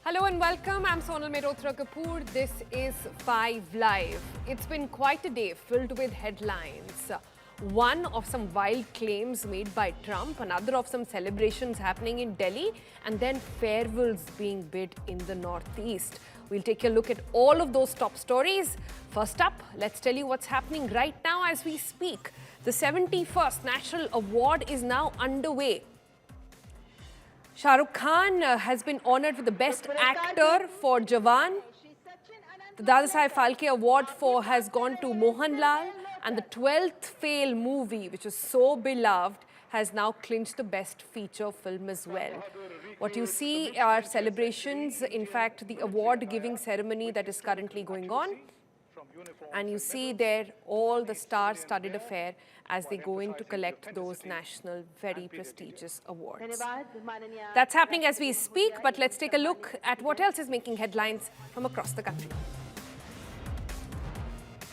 Hello and welcome. I'm Sonal Mehrotra Kapoor. This is 5 Live. It's been quite a day filled with headlines. One of some wild claims made by Trump, another of some celebrations happening in Delhi, and then farewells being bid in the Northeast. We'll take a look at all of those top stories. First up, let's tell you what's happening right now as we speak. The 71st National Award is now underway. Shah Rukh Khan has been honoured with the Best Actor for Jawan. The Dadasaheb Phalke Award has gone to Mohanlal, and the 12th Fail movie, which is so beloved, has now clinched the Best Feature Film as well. What you see are celebrations, in fact, the award-giving ceremony that is currently going on. And you see there all the star-studded affair as they go in to collect those national, very prestigious awards. That's happening as we speak, but let's take a look at what else is making headlines from across the country.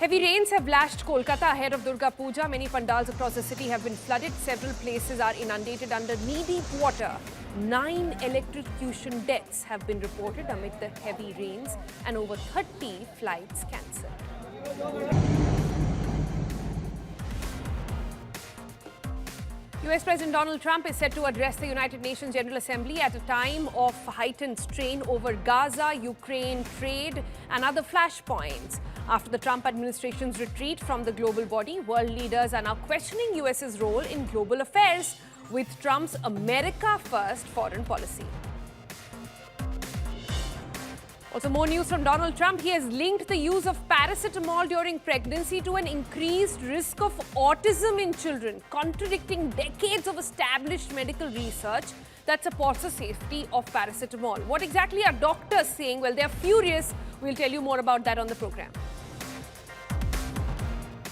Heavy rains have lashed Kolkata ahead of Durga Puja. Many pandals across the city have been flooded. Several places are inundated under knee-deep water. 9 electrocution deaths have been reported amid the heavy rains and over 30 flights cancelled. US President Donald Trump is set to address the United Nations General Assembly at a time of heightened strain over Gaza, Ukraine, trade and other flashpoints. After the Trump administration's retreat from the global body, world leaders are now questioning US's role in global affairs with Trump's America First foreign policy. Also, more news from Donald Trump. He has linked the use of paracetamol during pregnancy to an increased risk of autism in children, contradicting decades of established medical research that supports the safety of paracetamol. What exactly are doctors saying? Well, they're furious. We'll tell you more about that on the program.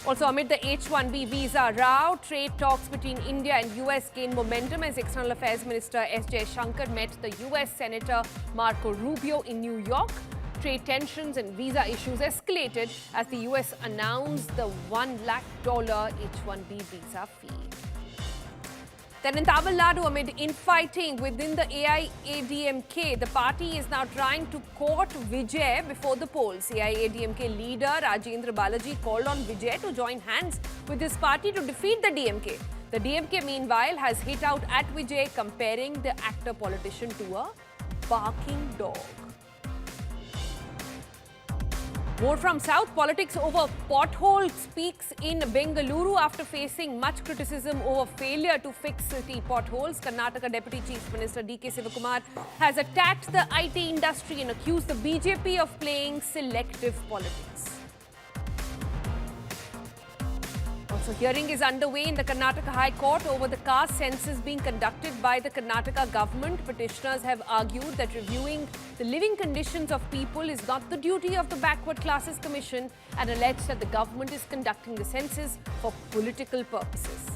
Also, amid the H-1B visa row, trade talks between India and US gained momentum as External Affairs Minister S. Jaishankar met the US Senator Marco Rubio in New York. Trade tensions and visa issues escalated as the US announced the $1 lakh H-1B visa fee. Then in Tamil Nadu, amid infighting within the AIADMK, the party is now trying to court Vijay before the polls. AIADMK leader Rajendra Balaji called on Vijay to join hands with his party to defeat the DMK. The DMK, meanwhile, has hit out at Vijay, comparing the actor-politician to a barking dog. More from South. Politics over potholes speaks in Bengaluru after facing much criticism over failure to fix city potholes. Karnataka Deputy Chief Minister D.K. Sivakumar has attacked the IT industry and accused the BJP of playing selective politics. Also, hearing is underway in the Karnataka High Court over the caste census being conducted by the Karnataka government. Petitioners have argued that reviewing the living conditions of people is not the duty of the Backward Classes Commission and alleged that the government is conducting the census for political purposes.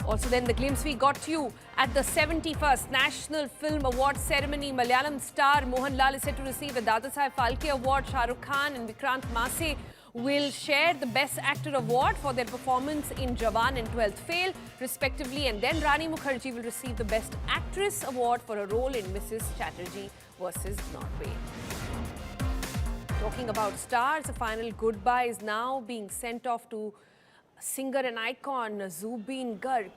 Also then, the glimpse we got to you at the 71st National Film Awards ceremony. Malayalam star Mohanlal is set to receive the Dadasaheb Phalke Award. Shah Rukh Khan and Vikrant Massey will share the Best Actor Award for their performance in Jawan and 12th Fail, respectively. And then Rani Mukherjee will receive the Best Actress Award for a role in Mrs. Chatterjee vs. Norway. Talking about stars, a final goodbye is now being sent off to singer and icon Zubeen Garg.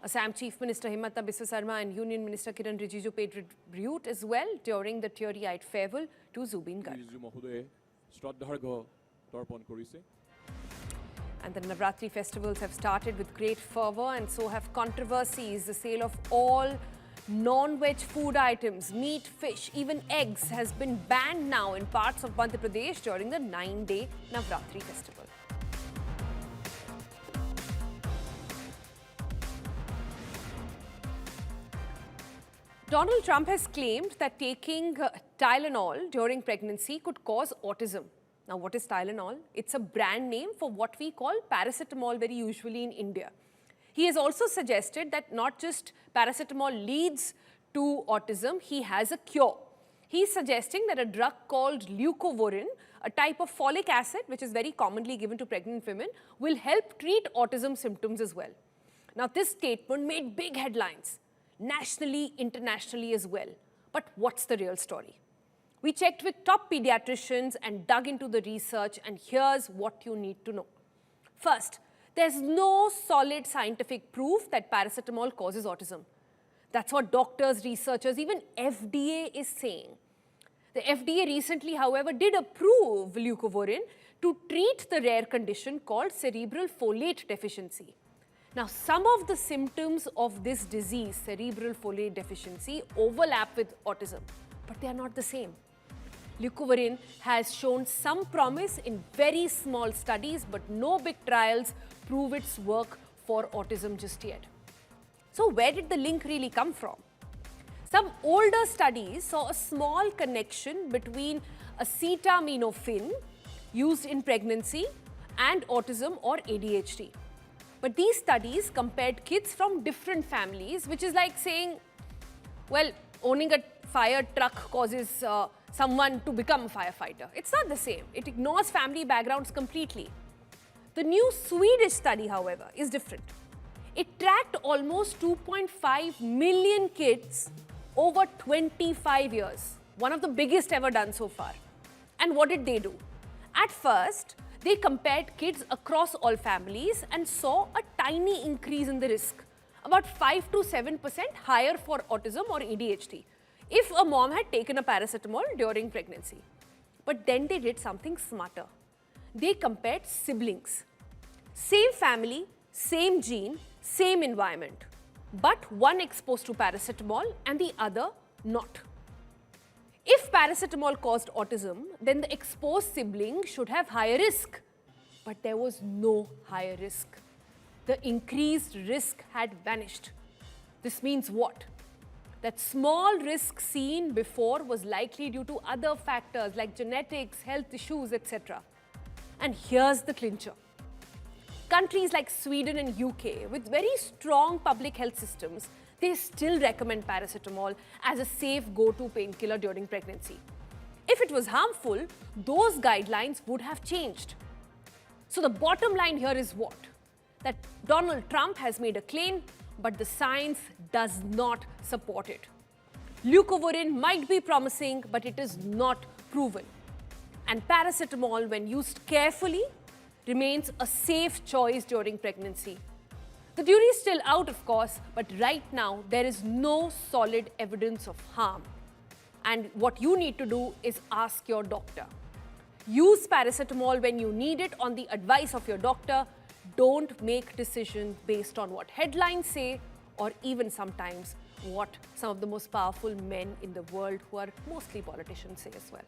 Assam Chief Minister Himanta Biswa Sarma and Union Minister Kiran Rijiju paid tribute as well during the teary-eyed farewell to Zubeen Garg. And the Navratri festivals have started with great fervour, and so have controversies. The sale of all non-veg food items, meat, fish, even eggs has been banned now in parts of Madhya Pradesh during the 9-day Navratri festival. Donald Trump has claimed that taking Tylenol during pregnancy could cause autism. Now, what is Tylenol? It's a brand name for what we call paracetamol very usually in India. He has also suggested that not just paracetamol leads to autism, he has a cure. He's suggesting that a drug called leucovorin, a type of folic acid which is very commonly given to pregnant women, will help treat autism symptoms as well. Now, this statement made big headlines. nationally, internationally as well. But what's the real story? We checked with top pediatricians and dug into the research, and here's what you need to know. First, there's no solid scientific proof that paracetamol causes autism. That's what doctors, researchers, even FDA is saying. The FDA recently, however, did approve leucovorin to treat the rare condition called cerebral folate deficiency. Now, some of the symptoms of this disease, cerebral folate deficiency, overlap with autism, but they are not the same. Leucovorin has shown some promise in very small studies, but no big trials prove its work for autism just yet. So where did the link really come from? Some older studies saw a small connection between acetaminophen used in pregnancy and autism or ADHD. But these studies compared kids from different families, which is like saying, well, owning a fire truck causes someone to become a firefighter. It's not the same. It ignores family backgrounds completely. The new Swedish study, however, is different. It tracked almost 2.5 million kids over 25 years, one of the biggest ever done so far. And what did they do? At first, they compared kids across all families and saw a tiny increase in the risk, about 5 to 7% higher for autism or ADHD, if a mom had taken a paracetamol during pregnancy. But then they did something smarter. They compared siblings. Same family, same gene, same environment, but one exposed to paracetamol and the other not. If paracetamol caused autism, then the exposed sibling should have higher risk. But there was no higher risk. The increased risk had vanished. This means what? That small risk seen before was likely due to other factors like genetics, health issues, etc. And here's the clincher. Countries like Sweden and UK, with very strong public health systems, they still recommend paracetamol as a safe go-to painkiller during pregnancy. If it was harmful, those guidelines would have changed. So the bottom line here is what? That Donald Trump has made a claim, but the science does not support it. Leucovorin might be promising, but it is not proven. And paracetamol, when used carefully, remains a safe choice during pregnancy. The jury is still out, of course, but right now there is no solid evidence of harm. And what you need to do is ask your doctor. Use paracetamol when you need it on the advice of your doctor. Don't make decisions based on what headlines say or even sometimes what some of the most powerful men in the world, who are mostly politicians, say as well.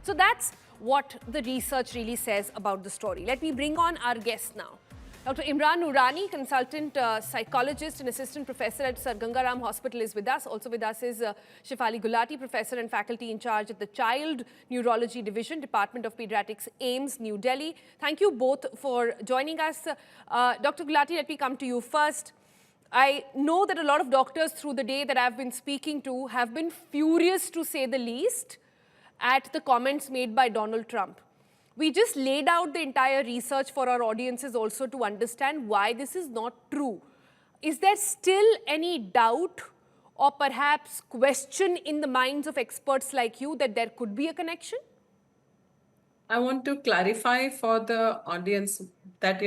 So that's what the research really says about the story. Let me bring on our guest now. Dr. Imran Noorani, consultant psychologist and assistant professor at Sir Ganga Ram Hospital, is with us. Also with us is Shefali Gulati, professor and faculty in charge at the Child Neurology Division, Department of Pediatrics, AIIMS, New Delhi. Thank you both for joining us. Dr. Gulati, let me come to you first. I know that a lot of doctors through the day that I've been speaking to have been furious, to say the least, at the comments made by Donald Trump. We just laid out the entire research for our audiences also to understand why this is not true. Is there still any doubt or perhaps question in the minds of experts like you that there could be a connection? I want to clarify for the audience that,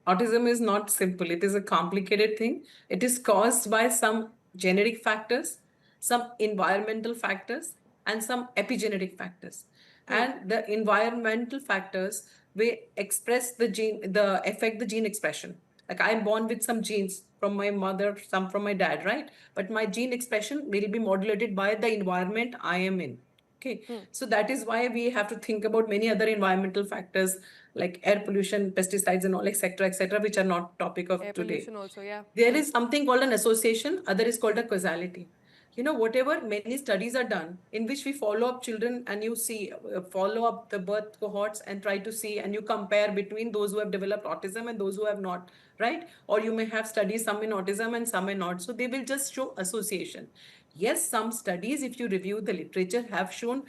autism is not simple. It is a complicated thing. It is caused by some genetic factors, some environmental factors, and some epigenetic factors. And the environmental factors will express the gene, affect the gene expression. Like I'm born with some genes from my mother, some from my dad, right? But my gene expression will be modulated by the environment I am in. Okay, so that is why we have to think about many other environmental factors like air pollution, pesticides and all, etc., which are not topic of Air today. pollution also, yeah. There is something called an association, other is called a causality. Whatever many studies are done in which we follow up children and you see, follow up the birth cohorts and try to see, and you compare between those who have developed autism and those who have not, right? Or you may have studies, some in autism and some in not. So they will just show association. Yes, some studies, if you review the literature, have shown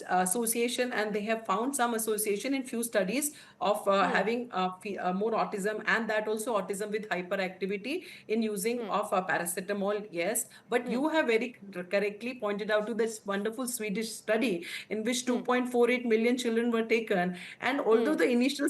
association, and they have found some association in few studies of having more autism, and that also autism with hyperactivity in using of paracetamol. Yes, but you have very correctly pointed out to this wonderful Swedish study in which 2.48 million children were taken, and although the initial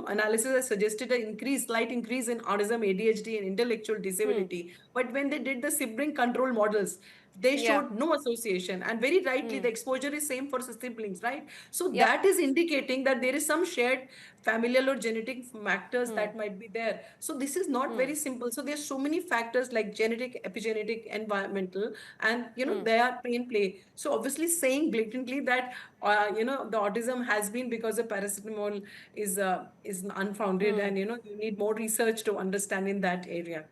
analysis has suggested an increase, slight increase in autism, ADHD, and intellectual disability, but when they did the sibling control models, they Yeah. showed no association, and very rightly the exposure is same for siblings, right? So Yep. that is indicating that there is some shared familial or genetic factors that might be there. So this is not very simple. So there's so many factors like genetic, epigenetic, environmental, and they are in play. So obviously saying blatantly that the autism has been because of paracetamol is unfounded, and you need more research to understand in that area.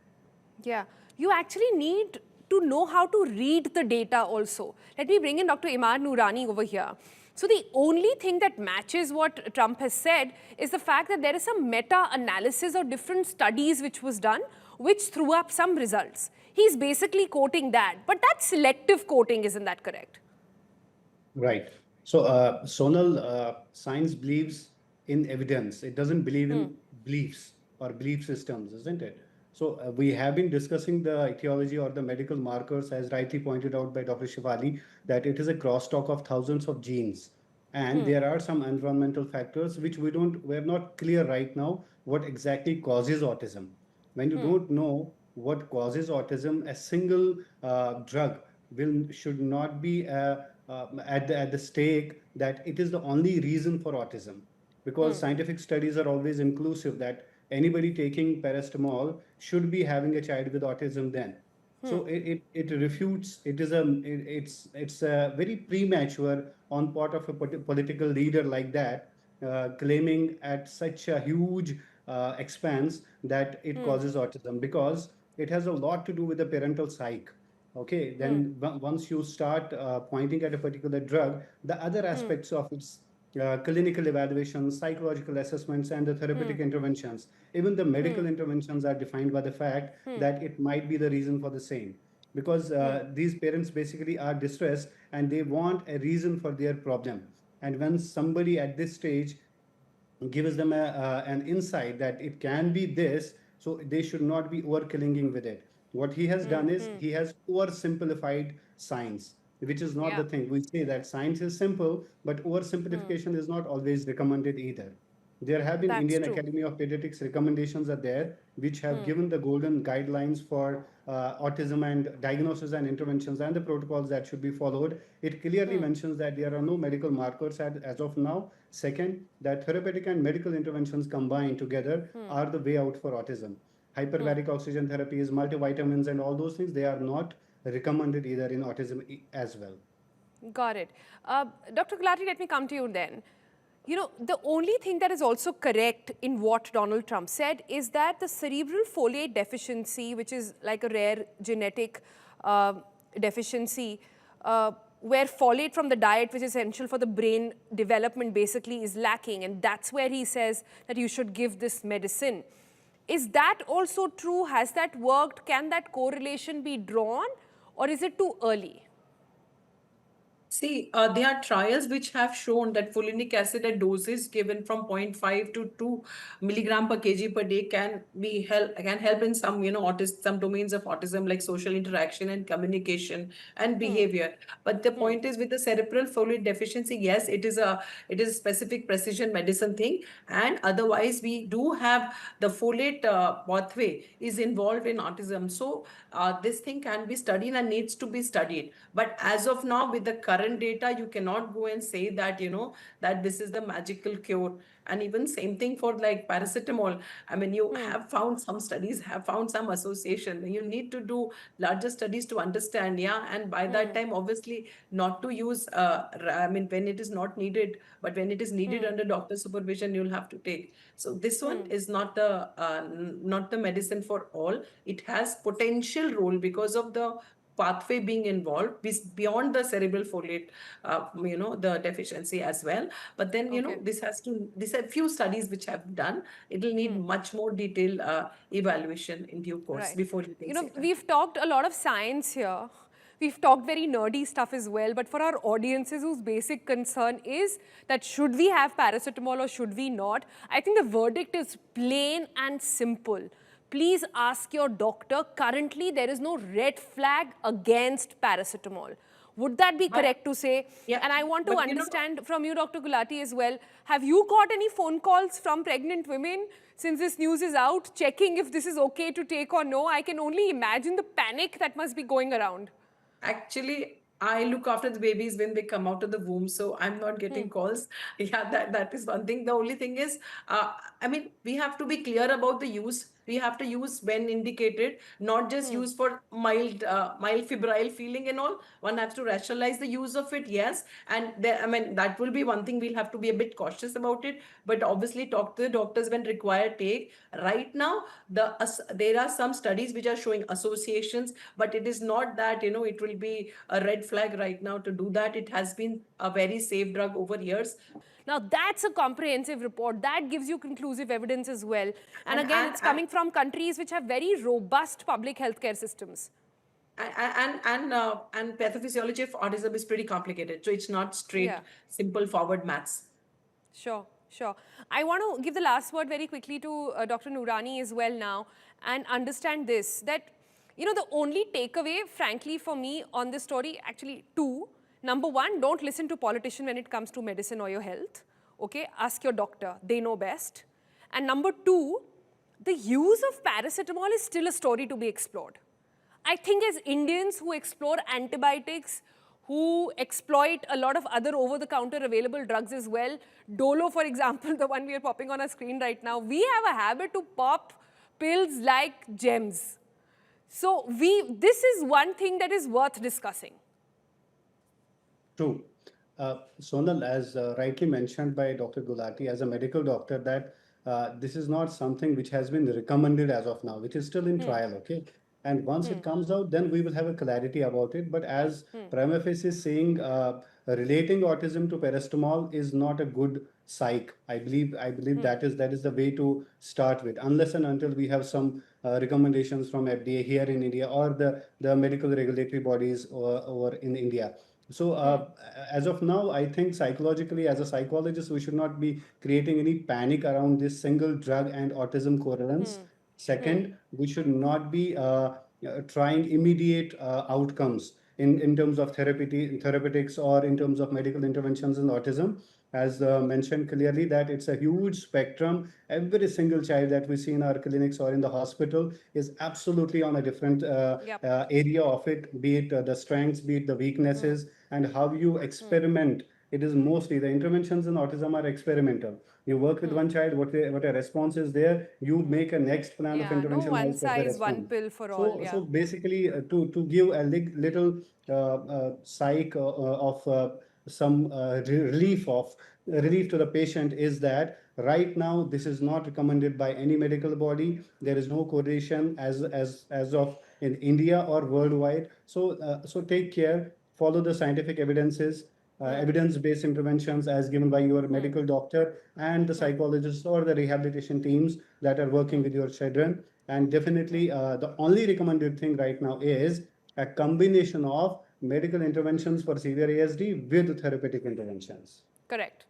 Yeah, you actually need to know how to read the data also. Let me bring in Dr. Imad Noorani over here. So the only thing that matches what Trump has said is the fact that there is some meta-analysis of different studies which was done, which threw up some results. He's basically quoting that, but that's selective quoting, isn't that correct? Right. So, Sonal, science believes in evidence. It doesn't believe in beliefs or belief systems, isn't it? So, we have been discussing the etiology or the medical markers, as rightly pointed out by Dr. Shivali, that it is a crosstalk of thousands of genes. And there are some environmental factors which we're not clear right now what exactly causes autism. When you don't know what causes autism, a single drug should not be at the stake that it is the only reason for autism, because scientific studies are always inclusive that anybody taking paracetamol should be having a child with autism then. So it refutes. It's a very premature on part of a political leader like that, claiming at such a huge expanse that it causes autism, because it has a lot to do with the parental psyche. Okay, then once you start pointing at a particular drug, the other aspects of its clinical evaluations, psychological assessments, and the therapeutic interventions, even the medical interventions are defined by the fact that it might be the reason for the same. Because these parents basically are distressed and they want a reason for their problem. And when somebody at this stage gives them an insight that it can be this, so they should not be overclinging with it. What he has done is he has oversimplified science, which is not Yeah. the thing. We say that science is simple, but oversimplification is not always recommended either. There have been That's Indian true. Academy of Pediatrics recommendations are there, which have given the golden guidelines for autism and diagnosis and interventions and the protocols that should be followed. It clearly mentions that there are no medical markers as of now. Second, that therapeutic and medical interventions combined together are the way out for autism. Hyperbaric oxygen therapies, multivitamins, and all those things, they are not recommended either in autism as well. Got it. Dr. Gulati, let me come to you then. You know, the only thing that is also correct in what Donald Trump said is that the cerebral folate deficiency, which is like a rare genetic deficiency, where folate from the diet, which is essential for the brain development, basically is lacking. And that's where he says that you should give this medicine. Is that also true? Has that worked? Can that correlation be drawn? Or is it too early? See, there are trials which have shown that folinic acid at doses given from 0.5 to 2 milligram per kg per day can help in some some domains of autism like social interaction and communication and behavior. But the point is with the cerebral folate deficiency, yes, it is a specific precision medicine thing, and otherwise we do have the folate pathway is involved in autism. So this thing can be studied and needs to be studied. But as of now, with the current data, you cannot go and say that that this is the magical cure. And even same thing for like paracetamol. I mean, you have found some studies have found some association. You need to do larger studies to understand. Yeah, and by that time, obviously, not to use. I mean, when it is not needed, but when it is needed under doctor supervision, you'll have to take. So this one is not the medicine for all. It has potential role because of the pathway being involved beyond the cerebral folate, the deficiency as well. But then, Okay. these are few studies which have done. It'll need much more detailed evaluation in due course Right. before you can say that. We've talked a lot of science here. We've talked very nerdy stuff as well, but for our audiences whose basic concern is that should we have paracetamol or should we not, I think the verdict is plain and simple. Please ask your doctor. Currently, there is no red flag against paracetamol. Would that be correct to say? Yeah, And I want to but understand from you, Dr. Gulati, as well. Have you got any phone calls from pregnant women since this news is out, checking if this is okay to take or no? I can only imagine the panic that must be going around. Actually, I look after the babies when they come out of the womb, so I'm not getting calls. Yeah, that is one thing. The only thing is, we have to be clear about the use. We have to use when indicated, not just use for mild febrile feeling and all. One has to rationalize the use of it, yes. And that will be one thing we'll have to be a bit cautious about it. But obviously, talk to the doctors when required. Take right now. There are some studies which are showing associations, but it is not that it will be a red flag right now to do that. It has been a very safe drug over years. Now, that's a comprehensive report. That gives you conclusive evidence as well. And again, it's coming from countries which have very robust public healthcare systems. And pathophysiology of autism is pretty complicated. So it's not straight, simple forward maths. Sure, sure. I want to give the last word very quickly to Dr. Noorani as well now and understand this, that, the only takeaway, frankly, for me on this story, actually two. Number one, don't listen to politicians when it comes to medicine or your health. Okay, ask your doctor. They know best. And number two, the use of paracetamol is still a story to be explored. I think as Indians who explore antibiotics, who exploit a lot of other over-the-counter available drugs as well, Dolo, for example, the one we are popping on our screen right now, we have a habit to pop pills like gems. So this is one thing that is worth discussing. True. Sonal, as rightly mentioned by Dr. Gulati, as a medical doctor, that this is not something which has been recommended as of now, which is still in trial, okay? And once it comes out, then we will have a clarity about it. But as prima facie is saying, relating autism to paracetamol is not a good psych. I believe that is the way to start with, unless and until we have some recommendations from FDA here in India or the medical regulatory bodies over in India. So as of now, I think psychologically, as a psychologist, we should not be creating any panic around this single drug and autism correlance. Second, we should not be trying immediate outcomes in terms of therapeutics or in terms of medical interventions in autism. As mentioned clearly, that it's a huge spectrum. Every single child that we see in our clinics or in the hospital is absolutely on a different area of it, be it the strengths, be it the weaknesses, and how you experiment. It is mostly the interventions in autism are experimental. You work with one child, what a response is there, you make a next plan of intervention. No one size, one pill for all. So basically, to give a little psych of some relief to the patient is that right now this is not recommended by any medical body. There is no correlation as of in India or worldwide. So take care, follow the scientific evidences. Evidence-based interventions as given by your medical doctor and the psychologists or the rehabilitation teams that are working with your children. And definitely the only recommended thing right now is a combination of medical interventions for severe ASD with therapeutic interventions. Correct.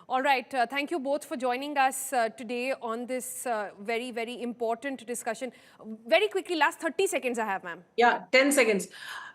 All right. Thank you both for joining us today on this very, very important discussion. Very quickly, last 30 seconds I have, ma'am. Yeah, 10 seconds.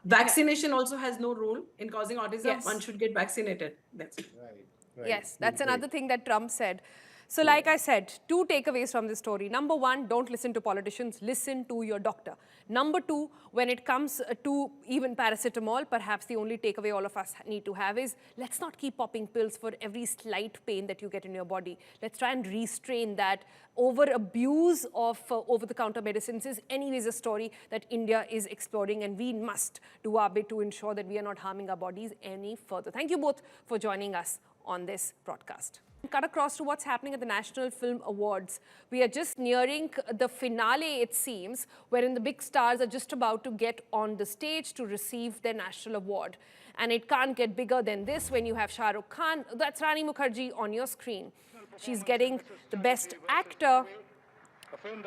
Vaccination also has no role in causing autism. Yes. One should get vaccinated. That's it. Right. Yes, that's another thing that Trump said. So like I said, two takeaways from this story. Number one, don't listen to politicians, listen to your doctor. Number two, when it comes to even paracetamol, perhaps the only takeaway all of us need to have is, let's not keep popping pills for every slight pain that you get in your body. Let's try and restrain that. Over-abuse of over-the-counter medicines is anyways a story that India is exploring, and we must do our bit to ensure that we are not harming our bodies any further. Thank you both for joining us on this broadcast. Cut across to what's happening at the National Film Awards. We are just nearing the finale, it seems, wherein the big stars are just about to get on the stage to receive their national award. And it can't get bigger than this when you have Shah Rukh Khan. That's Rani Mukherjee on your screen. She's getting the Best Actor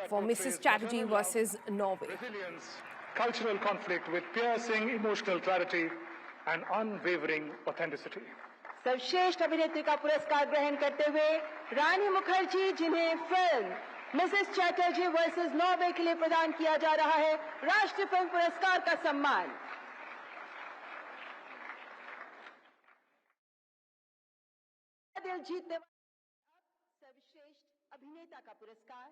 for Mrs. Chatterjee versus Norway. Resilience, cultural conflict with piercing emotional clarity and unwavering authenticity. सर्वश्रेष्ठ अभिनेत्री का पुरस्कार ग्रहण करते हुए रानी मुखर्जी, जिन्हें film Mrs Chatterjee versus Norway के लिए प्रदान किया जा रहा है राष्ट्रीय फिल्म पुरस्कार का सम्मान। दिल जीतने वाले सर्वश्रेष्ठ अभिनेता का पुरस्कार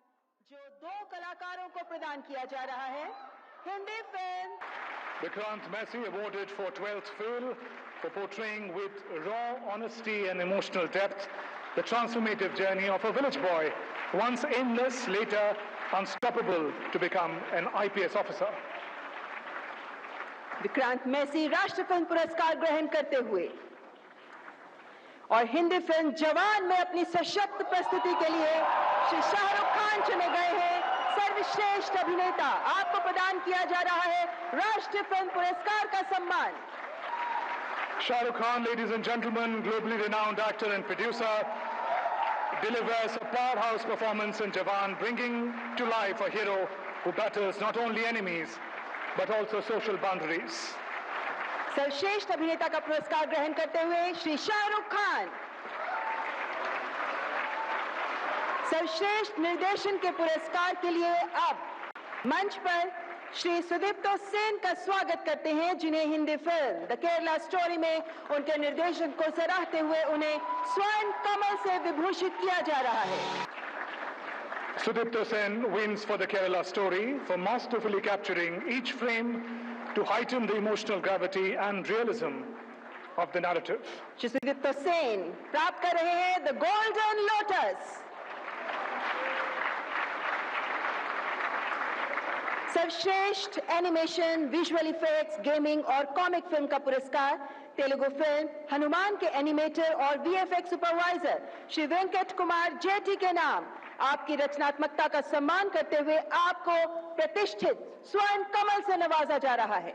जो 2 कलाकारों को प्रदान किया जा रहा है। Hindi film Vikrant Messi awarded for 12th Fail for portraying with raw honesty and emotional depth the transformative journey of a village boy, once aimless, later unstoppable to become an IPS officer. Vikrant Massey राष्ट्रीय film पुरस्कार ग्रहण करते हुए और Hindi film जवान में अपनी सशक्त प्रस्तुति के लिए श्री शाहरुख खान चुने गए हैं सर्वश्रेष्ठ अभिनेता। आपको प्रदान किया जा रहा है राष्ट्रीय फिल्म पुरस्कार का सम्मान। Shah Rukh Khan, ladies and gentlemen, globally renowned actor and producer, delivers a powerhouse performance in Jawan, bringing to life a hero who battles not only enemies but also social boundaries. सर्वश्रेष्ठ अभिनेता का पुरस्कार ग्रहण करते हुए श्री शाहरुख खान। सर्वश्रेष्ठ निर्देशन के पुरस्कार के लिए अब मंच पर श्री सुदीप्तो सेन का स्वागत करते हैं, जिन्हें Hindi film the Kerala story में उनके निर्देशन को सराहते हुए उन्हें स्वर्ण कमल से विभूषित किया जा रहा है। Sudipto Sen wins for the Kerala Story for masterfully capturing each frame to heighten the emotional gravity and realism of the narrative. Shri Sudipto Sen प्राप्त कर रहे हैं द गोल्डन लोटस। सर्वश्रेष्ठ एनिमेशन, विजुअल इफेक्ट्स, गेमिंग और कॉमिक फिल्म का पुरस्कार Telugu film Hanuman के animator और VFX supervisor Shri Venkat Kumar JT के नाम आपकी रचनात्मकता का सम्मान करते हुए आपको प्रतिष्ठित स्वर्ण कमल से नवाजा जा रहा है।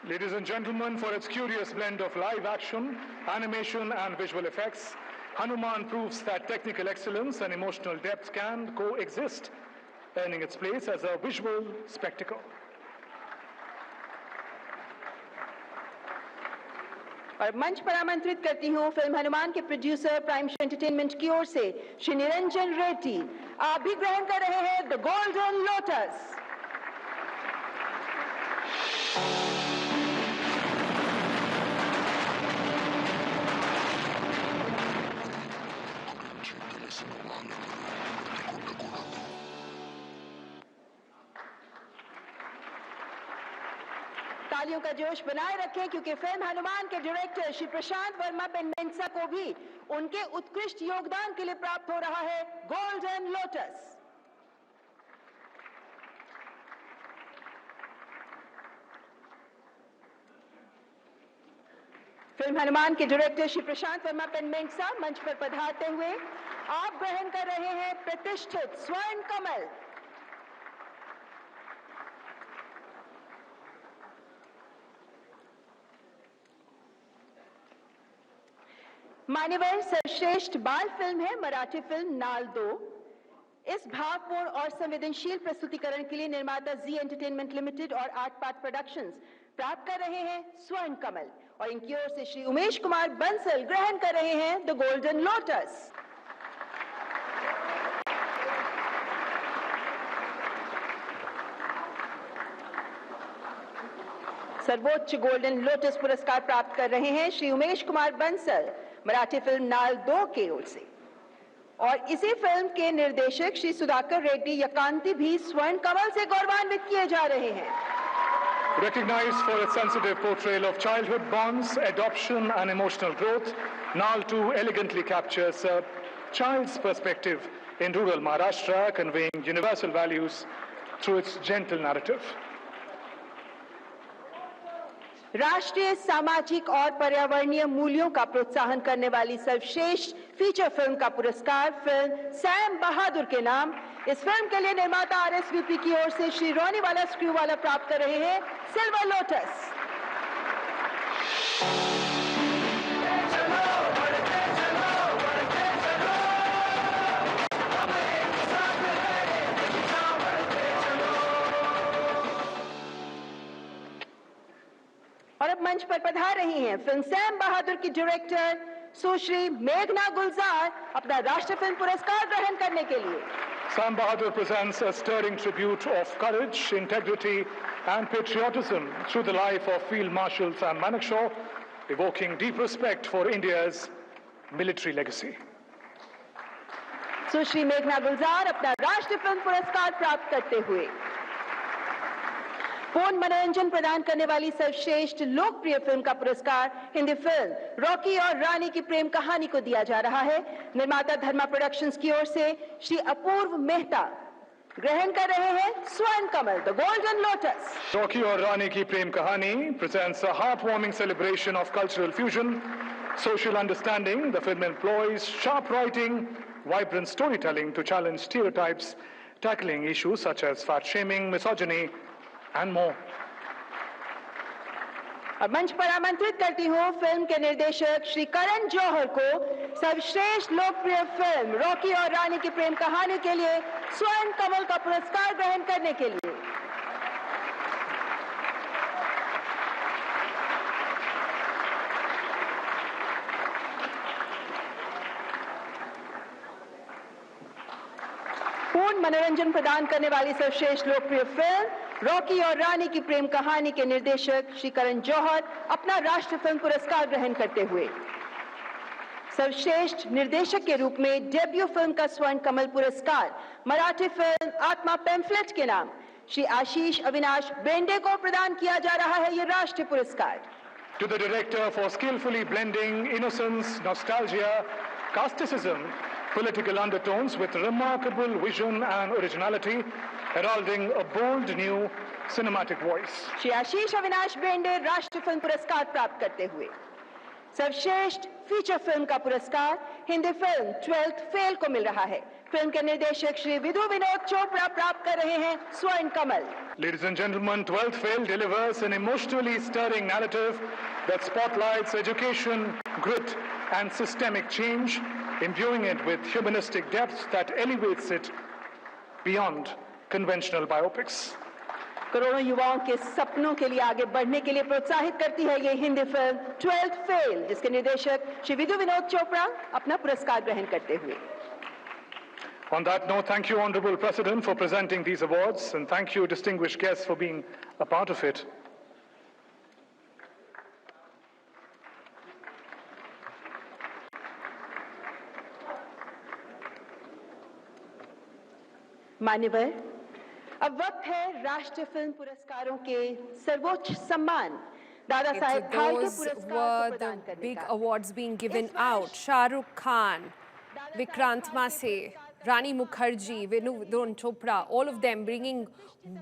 Ladies and gentlemen, for its curious blend of live action, animation and visual effects, Hanuman proves that technical excellence and emotional depth can coexist, earning its place as a visual spectacle. और मंच पर आमंत्रित करती हूँ film Hanuman के producer prime entertainment की ओर से श्री निरंजन रेड्डी। आप भी ग्रहण कर रहे हैं द गोल्डन लोटस। तालियों का जोश बनाए रखें, क्योंकि फिल्म हनुमान के डायरेक्टर श्री प्रशांत वर्मा पेनमेंसा को भी उनके उत्कृष्ट योगदान के लिए प्राप्त हो रहा है गोल्डन लोटस। फिल्म हनुमान के डायरेक्टर श्री प्रशांत वर्मा पेनमेंसा मंच पर पधारते हुए आप ग्रहण कर रहे हैं प्रतिष्ठित स्वर्ण कमल। मान्यवर सर्वश्रेष्ठ बाल फिल्म है मराठी फिल्म नाल 2। इस भावपूर्ण और संवेदनशील प्रस्तुतिकरण के लिए निर्माता जी एंटरटेनमेंट लिमिटेड और आर्ट पार्ट प्रोडक्शंस प्राप्त कर रहे हैं स्वर्ण कमल, और इनकी ओर से श्री उमेश कुमार बंसल ग्रहण कर रहे हैं द गोल्डन लोटस। सर्वोच्च गोल्डन लोटस पुरस्कार प्राप्त कर रहे हैं श्री उमेश कुमार बंसल मराठी फिल्म नाल 2 की ओर से, और इसी फिल्म के निर्देशक श्री सुधाकर रेड्डी यकांती भी स्वर्ण कमल से गौरवान्वित किए जा रहे हैं। Recognized for its sensitive portrayal of childhood bonds, adoption and emotional growth, Naal 2 elegantly captures a child's perspective in rural Maharashtra, conveying universal values through its gentle narrative. राष्ट्रीय सामाजिक और पर्यावरणीय मूल्यों का प्रोत्साहन करने वाली सर्वश्रेष्ठ फीचर फिल्म का पुरस्कार फिल्म सैम बहादुर के नाम। इस फिल्म के लिए निर्माता RSVP की ओर से श्री रोनीवाला स्क्रूवाला प्राप्त कर रहे हैं सिल्वर लोटस। और अब मंच पर पधार रही हैं फिल्म सैम बहादुर की डायरेक्टर सुश्री मेघना गुलजार अपना राष्ट्रीय फिल्म पुरस्कार ग्रहण करने के लिए। Sam Bahadur presents a stirring tribute of courage, integrity, and patriotism through the life of Field Marshal Sam Manekshaw, evoking deep respect for India's military legacy. सुश्री मेघना गुलजार अपना राष्ट्रीय फिल्म पुरस्कार प्राप्त करते हुए। पूर्ण मनोरंजन प्रदान करने वाली सर्वश्रेष्ठ लोकप्रिय फिल्म का पुरस्कार हिंदी फिल्म रॉकी और रानी की प्रेम कहानी को दिया जा रहा है। निर्माता धर्मा प्रोडक्शंस की ओर से श्री अपूर्व मेहता ग्रहण कर रहे हैं स्वर्ण कमल द गोल्डन लोटस। Rocky और रानी की प्रेम कहानी presents a heartwarming celebration of cultural fusion, social understanding. The film employs sharp writing, vibrant storytelling to challenge stereotypes, tackling issues such as fat shaming, misogyny, and more. अब मंच पर आमंत्रित करती हूँ film के निर्देशक श्री करण जौहर को सर्वश्रेष्ठ लोकप्रिय फिल्म रॉकी और रानी की प्रेम कहानी के लिए स्वर्ण कमल का पुरस्कार ग्रहण करने के लिए। पूर्ण मनोरंजन प्रदान करने वाली सर्वश्रेष्ठ लोकप्रिय फिल्म रॉकी और रानी की प्रेम कहानी के निर्देशक श्री करण जौहर अपना राष्ट्रीय फिल्म पुरस्कार ग्रहण करते हुए। सर्वश्रेष्ठ निर्देशक के रूप में डेब्यू फिल्म का स्वर्ण कमल पुरस्कार मराठी फिल्म आत्मा पैम्फलेट के नाम श्री आशीष अविनाश बेंडे को प्रदान किया जा रहा है ये राष्ट्रीय पुरस्कार। To the director for skillfully blending innocence, nostalgia, casteism, political undertones with remarkable vision and originality, heralding a bold new cinematic voice. Shri Ashish Avinash Bende राष्ट्रीय फिल्म पुरस्कार प्राप्त करते हुए। सर्वश्रेष्ठ फीचर फिल्म का पुरस्कार हिंदी फिल्म 12th फेल को मिल रहा है। फिल्म के निर्देशक श्री विधु विनोद चोपड़ा प्राप्त कर रहे हैं स्वर्ण कमल। Ladies and gentlemen, 12th Fail delivers an emotionally stirring narrative that spotlights education, grit, and systemic change, imbuing it with humanistic depth that elevates it beyond conventional biopics. करोड़ों युवाओं के सपनों के लिए आगे बढ़ने के लिए प्रोत्साहित करती है ये हिंदी फिल्म 12th फेल, जिसके निर्देशक श्री विधु विनोद चोपड़ा अपना पुरस्कार ग्रहण करते हुए। On that note, thank you, Honorable President, for presenting these awards, and thank you, distinguished guests, for being a part of it. मान्यवर, अब वक्त है राष्ट्रीय फिल्म पुरस्कारों के सर्वोच्च सम्मान दादा साहेब फाल्के Those पुरस्कार को were the प्रदान करने big का। awards being given out. Shah Rukh Khan, Vikrant Massey, Rani Mukherjee, Vinod Chopra, all of them bringing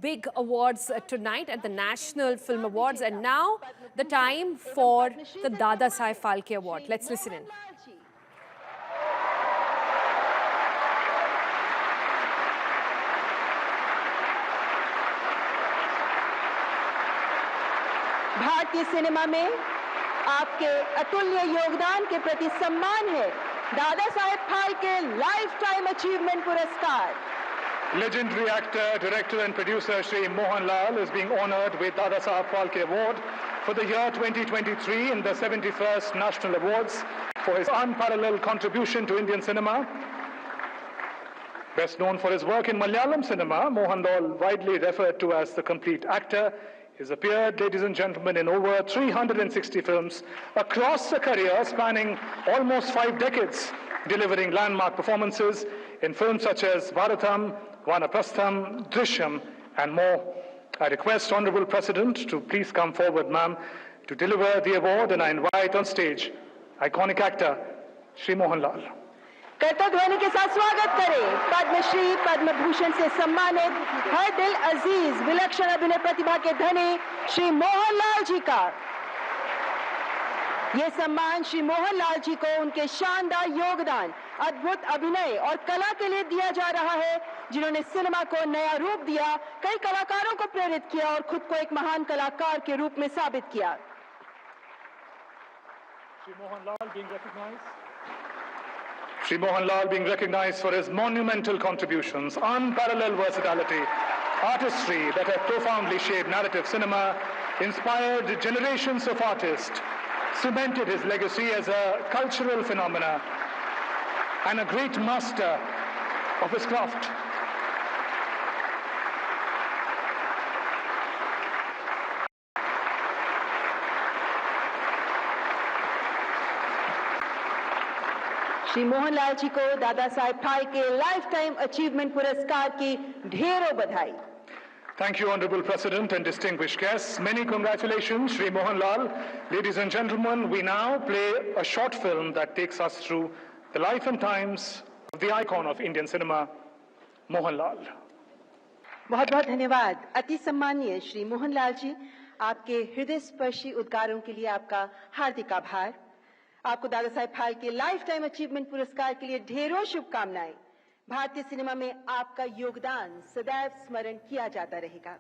big awards tonight at the National Film Awards. And now the time for the Dada Saheb Phalke Award. Let's listen in. भारतीय cinema में आपके अतुल्य योगदान के प्रति सम्मान है Dada Saheb Phalke life time achievement पुरस्कार। Legendary actor, director and producer Shri Mohan Lal is being honored with Dada Saheb Phalke Award for the year 2023 in the 71st National Awards for his unparalleled contribution to Indian cinema. Best known for his work in Malayalam cinema, Mohan Lal, widely referred to as the complete actor, has appeared, ladies and gentlemen, in over 360 films across a career spanning almost 5 decades, delivering landmark performances in films such as Bharatam, Vanaprastham, Drishyam, and more. I request Honorable President to please come forward, ma'am, to deliver the award, and I invite on stage iconic actor Shri Mohan Lal. करता ध्वनि के साथ स्वागत करें पद्मश्री पद्म भूषण से सम्मानित हर दिल अजीज विलक्षण अभिनय प्रतिभा के धनी श्री मोहन लाल जी का। ये सम्मान श्री मोहनलाल जी को उनके शानदार योगदान, अद्भुत अभिनय और कला के लिए दिया जा रहा है, जिन्होंने सिनेमा को नया रूप दिया, कई कलाकारों को प्रेरित किया और खुद को एक महान कलाकार के रूप में साबित किया। Shri Mohanlal being recognized for his monumental contributions, unparalleled versatility, artistry that have profoundly shaped narrative cinema, inspired generations of artists, cemented his legacy as a cultural phenomena, and a great master of his craft. Shri Mohanlal ji को Dada Saheb Phalke life time achievement पुरस्कार की ढेरों बधाई। Thank you, Honorable President and distinguished guests. Many congratulations, Shri Mohanlal. Ladies and gentlemen, we now play a short film that takes us through the life and times of the icon of Indian cinema, Mohanlal. बहुत बहुत धन्यवाद। अति सम्मानीय श्री मोहनलाल जी, आपके हृदय स्पर्शी उद्गारों के लिए आपका हार्दिक आभार। आपको Dada Saheb Phalke life time achievement पुरस्कार के लिए ढेरों शुभकामनाएं। भारतीय सिनेमा में आपका योगदान सदैव स्मरण किया जाता रहेगा।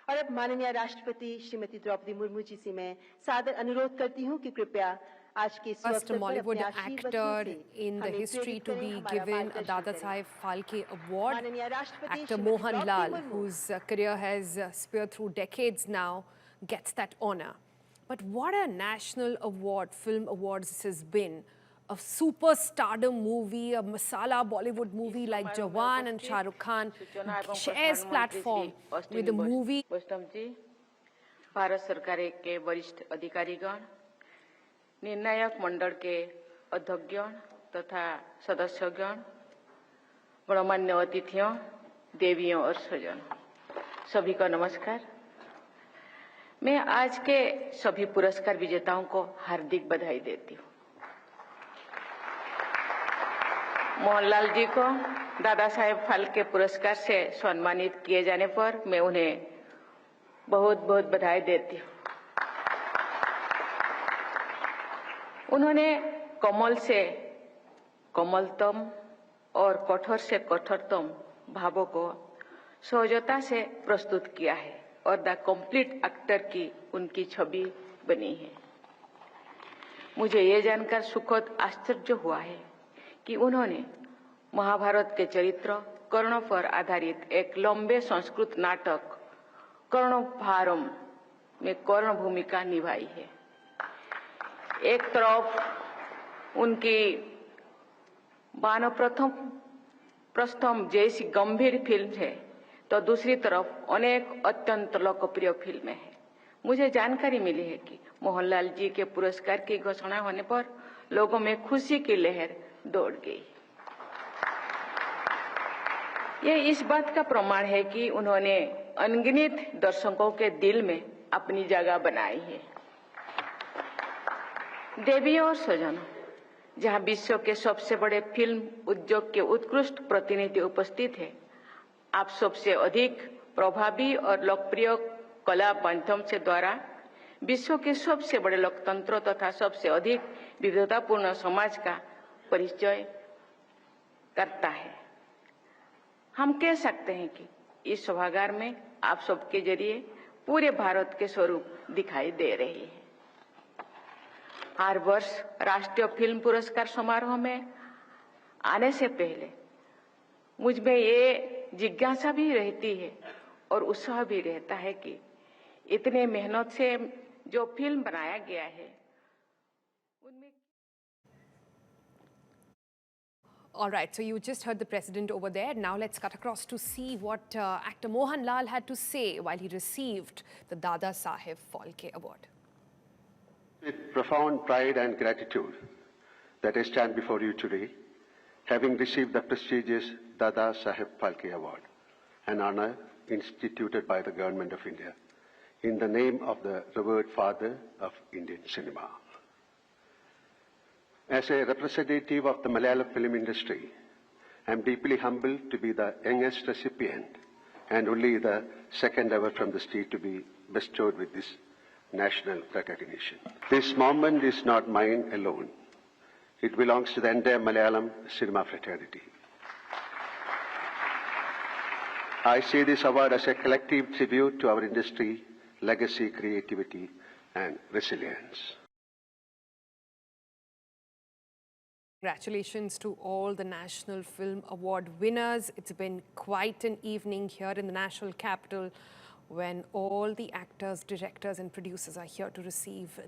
और अब माननीय राष्ट्रपति श्रीमती द्रौपदी मुर्मू जी से मैं सादर अनुरोध करती हूँ कि कृपया आज के इस First Mollywood actor in the history to be given a Dada Saheb Phalke Award, actor Mohanlal, whose career has speared through decades now, gets that honor. But what a national award, film awards this has been. A superstardom movie, a masala Bollywood movie like Jawan and Shah Rukh Khan shares platform with a movie. वैष्णव जी, भारत सरकार के वरिष्ठ अधिकारीगण, निर्णायक मंडल के अध्यक्षगण तथा सदस्यगण, गणमान्य अतिथियों, देवियों और स्वजन, सभी को नमस्कार। मैं आज के सभी पुरस्कार विजेताओं को हार्दिक बधाई देती हूँ। मोहनलाल जी को दादा साहेब फाल्के पुरस्कार से सम्मानित किए जाने पर मैं उन्हें बहुत बहुत बधाई देती हूँ। उन्होंने कमल से कोमलतम और कठोर से कठोरतम भावों को सहजता से प्रस्तुत किया है और द कंप्लीट एक्टर की उनकी छवि बनी है। मुझे ये जानकर सुखद आश्चर्य हुआ है कि उन्होंने महाभारत के चरित्र कर्ण पर आधारित एक लंबे संस्कृत नाटक कर्णभारम में कर्ण भूमिका निभाई है। एक तरफ उनकी वानप्रस्थम जैसी गंभीर फिल्म है तो दूसरी तरफ अनेक अत्यंत लोकप्रिय फिल्में हैं। मुझे जानकारी मिली है कि मोहनलाल जी के पुरस्कार की घोषणा होने पर लोगों में खुशी की लहर दौड़ गई। ये इस बात का प्रमाण है कि उन्होंने अनगिनत दर्शकों के दिल में अपनी जगह बनाई है। देवियों और स्वजनों, जहां विश्व के सबसे बड़े फिल्म उद्योग के उत्कृष्ट प्रतिनिधि उपस्थित हैं, आप सबसे अधिक प्रभावी और लोकप्रिय कला माध्यम से द्वारा विश्व के सबसे बड़े लोकतंत्र तथा सबसे अधिक विविधतापूर्ण समाज का परिचय करता है। हम कह सकते हैं कि इस सभागार में आप सबके जरिए पूरे भारत के स्वरूप दिखाई दे रही है। हर वर्ष राष्ट्रीय फिल्म पुरस्कार समारोह में आने से पहले मुझ में ये जिज्ञासा भी रहती है और उत्साह भी रहता है कि इतने मेहनत से जो फिल्म बनाया गया है उनमें। All right, so you just heard the president over there. Now let's cut across to see what actor Mohanlal had to say while he received the Dada Saheb Phalke Award. With profound pride and gratitude that I stand before you today, having received the prestigious Dada Saheb Phalke Award, an honor instituted by the Government of India in the name of the revered father of Indian cinema. As a representative of the Malayalam film industry, I am deeply humbled to be the youngest recipient and only the second ever from the state to be bestowed with this national recognition. This moment is not mine alone. It belongs to the entire Malayalam cinema fraternity. I see this award as a collective tribute to our industry, legacy, creativity, and resilience. Congratulations to all the National Film Award winners. It's been quite an evening here in the National Capital when all the actors, directors and producers are here to receive